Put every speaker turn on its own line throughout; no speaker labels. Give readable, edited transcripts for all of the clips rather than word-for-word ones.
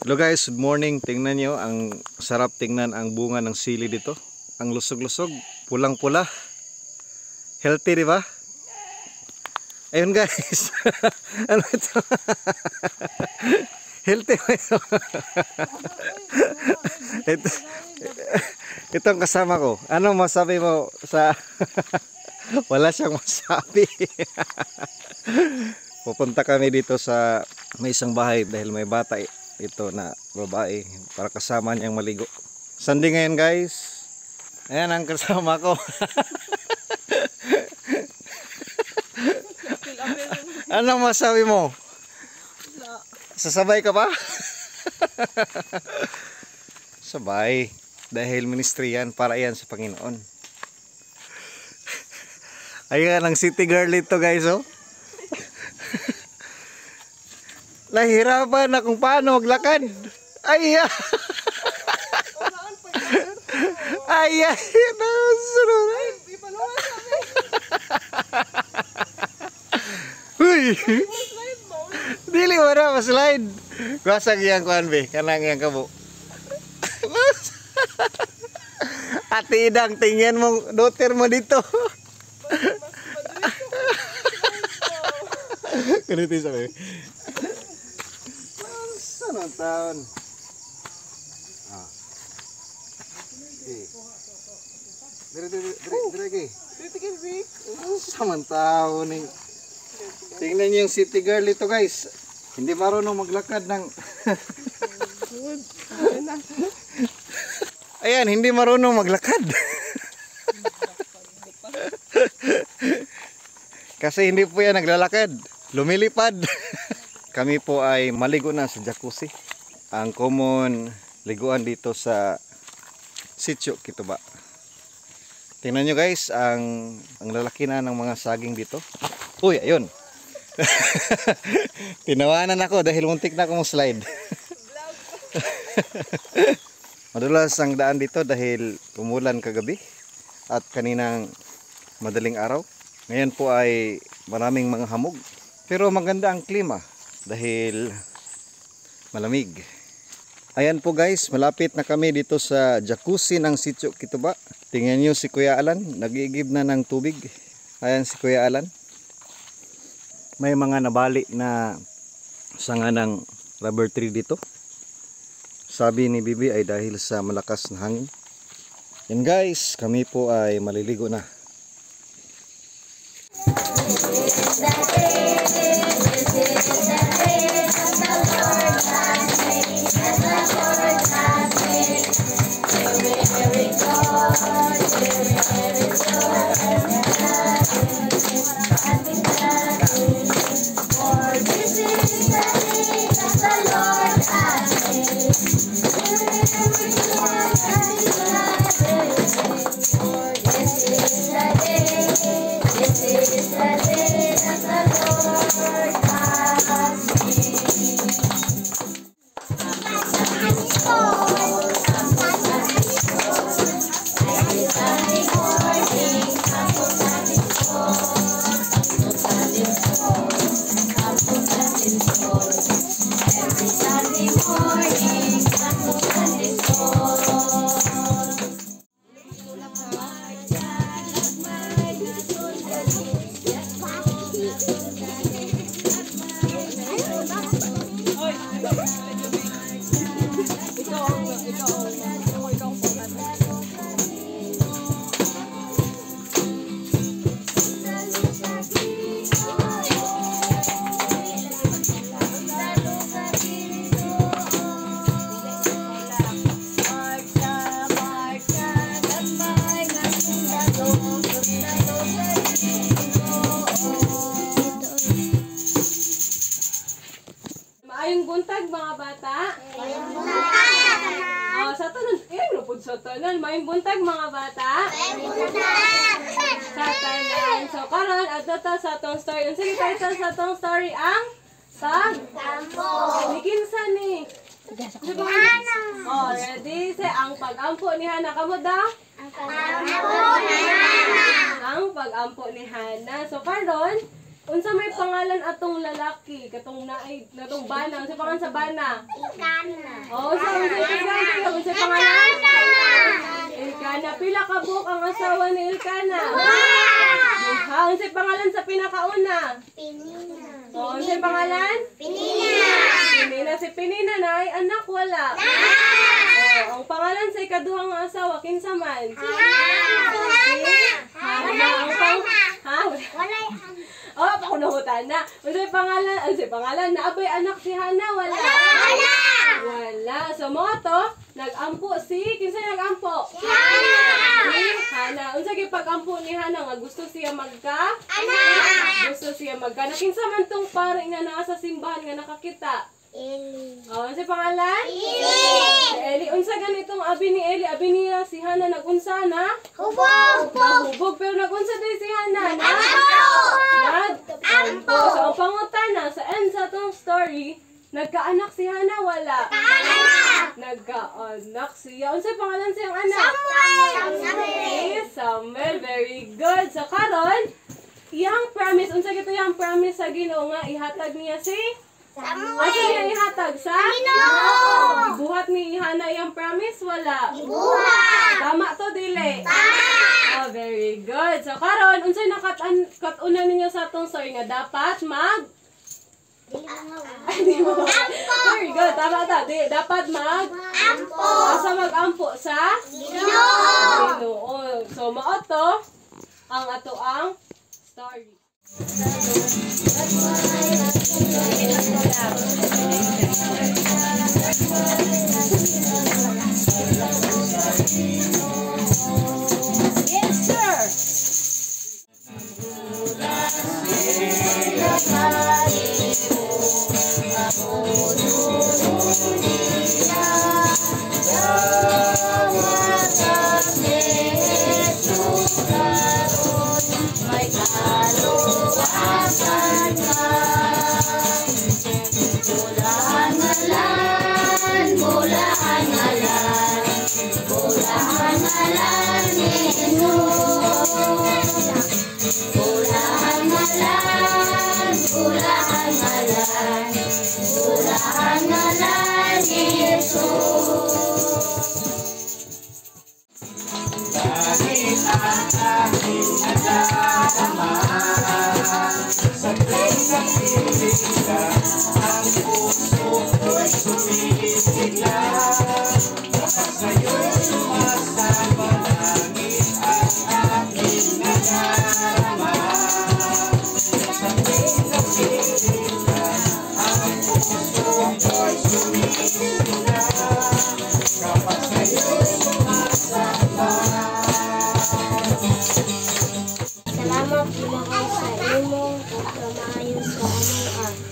Hello guys, good morning. Tingnan nyo, ang sarap tingnan ang bunga ng sili dito. Ang lusog-lusog, pulang-pula. Healthy, di ba? Ayun guys. Ano ito? Healthy ba ito? Ito ang kasama ko. Ano masabi mo sa... Wala siyang masabi. Pupunta kami dito sa may isang bahay dahil may bata ito na babae para kasama niyang maligo. Sunday ngayon guys. Ayan ang kasama ko. Anong masabi mo? Sasabay ka ba? Sabay. Dahil ministry yan, para yan sa Panginoon. Ayan ang city girl ito guys, oh. Nahirapan na kung paano maglakad. Ay, ay, uy, dili mo na maslide. Kwasag yang kuan be, kanang yang kabo. Ati idang, tingin mo, doter mo dito. Ganito sa kayo. Sanang taon. Dire. Samantao ni. Tingnan niyo yung city girl ito guys. Hindi marunong maglakad ng Ayan, hindi marunong maglakad. Kasi hindi po yan naglalakad. Lumilipad. Kami po ay maligo na sa jacuzzi. Ang common liguan dito sa Sitio Kituba. Tingnan nyo guys, ang lalaki na ng mga saging dito. Uy, ayun. Tinawanan ako dahil muntik na akong slide. Madulas ang daan dito dahil umulan kagabi at kaninang madaling araw. Ngayon po ay maraming mga hamog. Pero maganda ang klima dahil malamig. Ayan po guys, malapit na kami dito sa jacuzzi ng Sitio Kituba. Tingnan nyo si Kuya Alan, nag-iigib na ng tubig. Ayan si Kuya Alan. May mga nabali na sanga ng rubber tree dito. Sabi ni Bibi ay dahil sa malakas na hangin. Yan guys, kami po ay maliligo na.
Maayong buntag mga bata. Maayong buntag. Sa tanan, lupod sa tanan. Maayong buntag mga bata. Maayong buntag. Sa tanan. So karon adto ta sa atong story. Unsa gyud title sa atong story ang pag-ampo. Ni kinsa ni? Oh, ready? Say ang pag-ampo ni Hana. Kamo daw? Ang pag-ampo ni Hana. So karon unsa may pangalan atong lalaki katong naay natong bana, unsa pangalan sa bana?
Ilkana.
Oh, unsa pangalan? Ilkana. Pila ka buok ang asawa ni Ilkana? Duha. Unsa pangalan sa pinakauna?
Pinina.
Oh, unsa pangalan?
Pinina.
Pinina. Si Pinina na ay anak wala. Oh, ang pangalan sa ikaduhang asawa kinsa man? Hana. Ang pang ha?
Walay
Oh, pakunahutan na. Unsay pangalan? Unsay pangalan? Naabay anak si Hana? Wala. Wala. So mo to, nag-ampo si kinsa nag-ampo? Si Hana. Unsa gyud pag-ampo ni Hana nga gusto siya magka? Anak. Gusto siya magka. Kinsa man tong pare nga naa sa simbahan nga nakakita?
Eli.
Oh, unsay pangalan?
Eli.
Si Eli. Unsa ganitong abi ni Eli? Abi niya si Hana nagunsa na?
Hubog.
Nahubog pero nagunsa din si Hana na? Nag-ampo. So, ang pangutana sa end sa itong story, nagkaanak si Hana, wala? Nagkaanak siya. Unsay pangalan siyang anak? Si Samuel. Very good. So, karon, iyang promise, unsa gito iyang promise sa Ginoo nga ihatag niya si
Samuel.
Asa niya ihatag sa
Ginoo.
Ibuhat ni Hana iyang promise, wala?
Ibuhat.
Tama to, dili?
Tama.
Oh, very good. So, karon, unsay nakatuna ninyo sa atong story nga dapat very good. Tama ta. Dapat
Ampo.
asa mag-ampo sa
Ginoo.
Ginoo. So, mao to ang ato ang story. Yes, sir.
Salamat Ginoo sa imong pagkamayo sa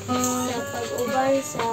among sa pag-ubay sa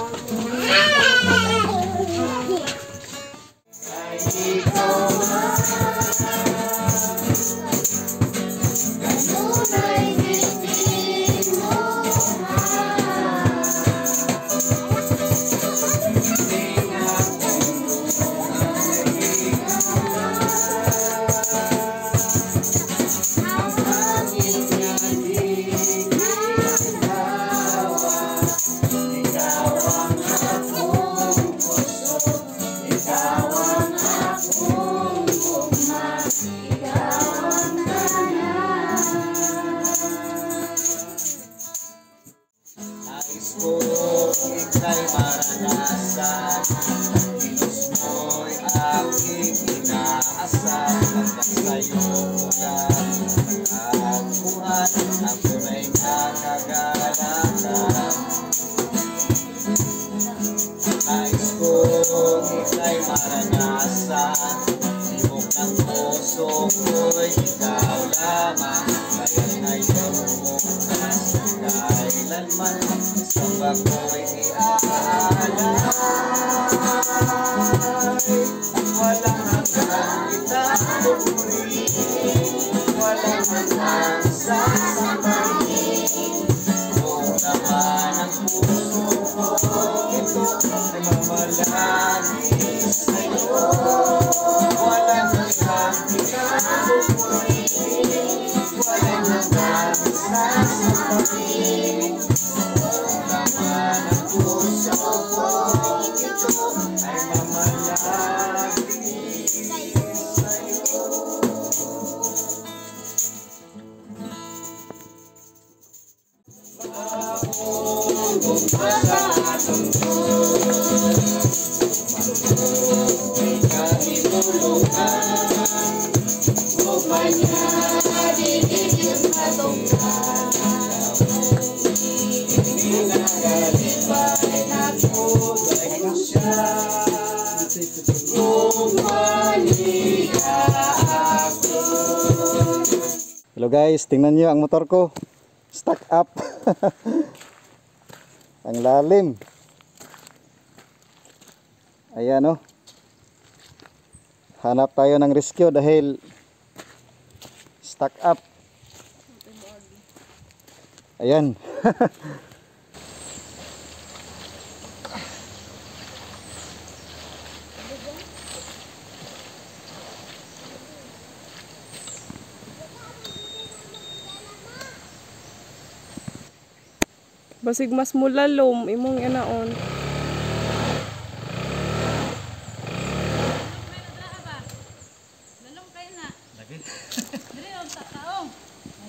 Walang
Hello guys, tingnan nyo ang motor ko. Stuck up. Ang lalim. Ayan oh. Hanap tayo ng rescue dahil stuck up. Ayan.
Basig mas mulalom imong inaon.
Lalong kayo na. Diri ang taong.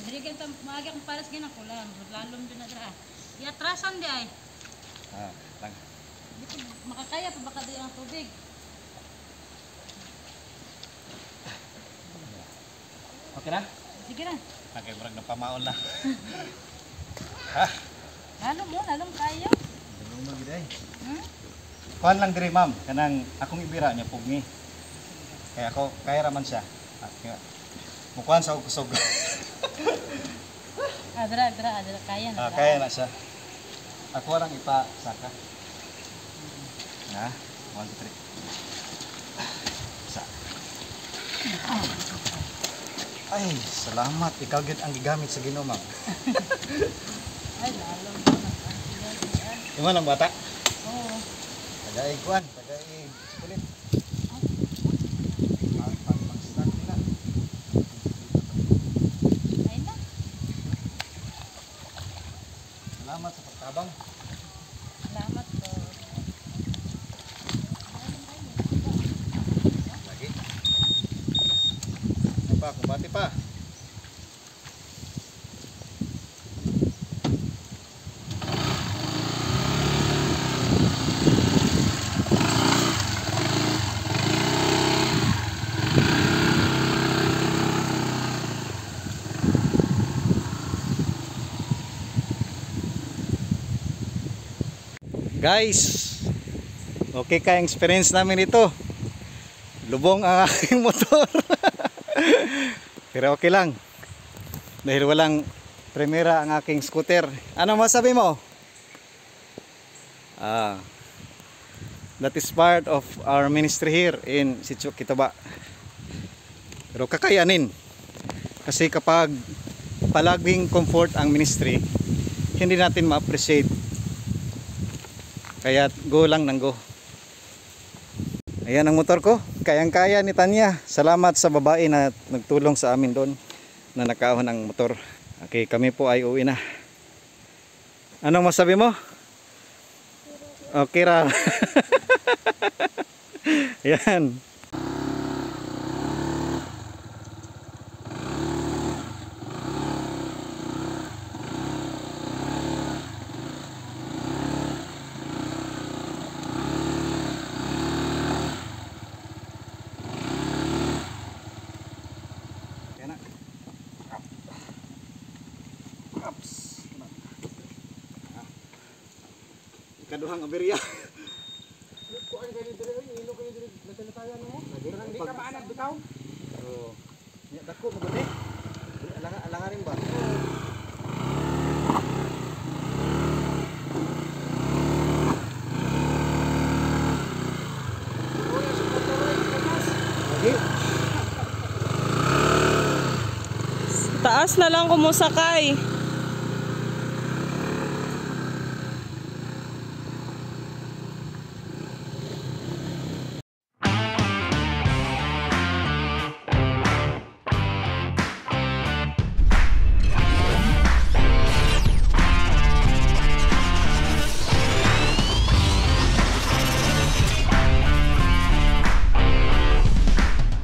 Diri kan maagi akong paras gina ko lang. Lalom din na dira. Iatrasan di ay.
Lang.
Dito makakaya pa baka di ang tubig.
Okay na?
Sige na.
Okay, murag na pamaon na.
Lalong kayo.
Dulong mo gid ay.
Hmm?
Lang diri ma'am, kanang akong ibira niya pugni. Kaya ako kaya raman siya. Mukuan sa kusog.
Dira kaya na.
Kaya na siya. Ako lang ipasaka. Na, 1 2 3. Sa. Ay, salamat. Ikaw gid ang gigamit sa Ginoo, ma'am.
Ay lalong.
Imo lang bata.
Oo.
Tagay kuan, tagay kulit. Pang-snack nila.
Ay na.
Salamat sa pagtabang.
Salamat po.
Lagi. Pa, kumbati pa. Guys, okay ka yung experience namin ito. Lubong ang aking motor. Pero okay lang. Dahil walang primera ang aking scooter. Ano masabi mo? That is part of our ministry here in Sitio Kitaba. Pero kakayanin. Kasi kapag palaging comfort ang ministry, hindi natin ma-appreciate. Kaya go lang ng go. Ayan ang motor ko. Kayang-kaya ni Tanya. Salamat sa babae na nagtulong sa amin doon na nakaahon ang motor. Okay, kami po ay uwi na. Anong masabi mo? Okay ra. Ayan. Kaduhang aberya.
Kuan kayo dire, ilo kayo dire, natalatayan mo. Hindi ka maanag bitaw.
Oh. Nya dako mo gani. Alanga rin ba? Lagi.
Taas na lang kumusakay.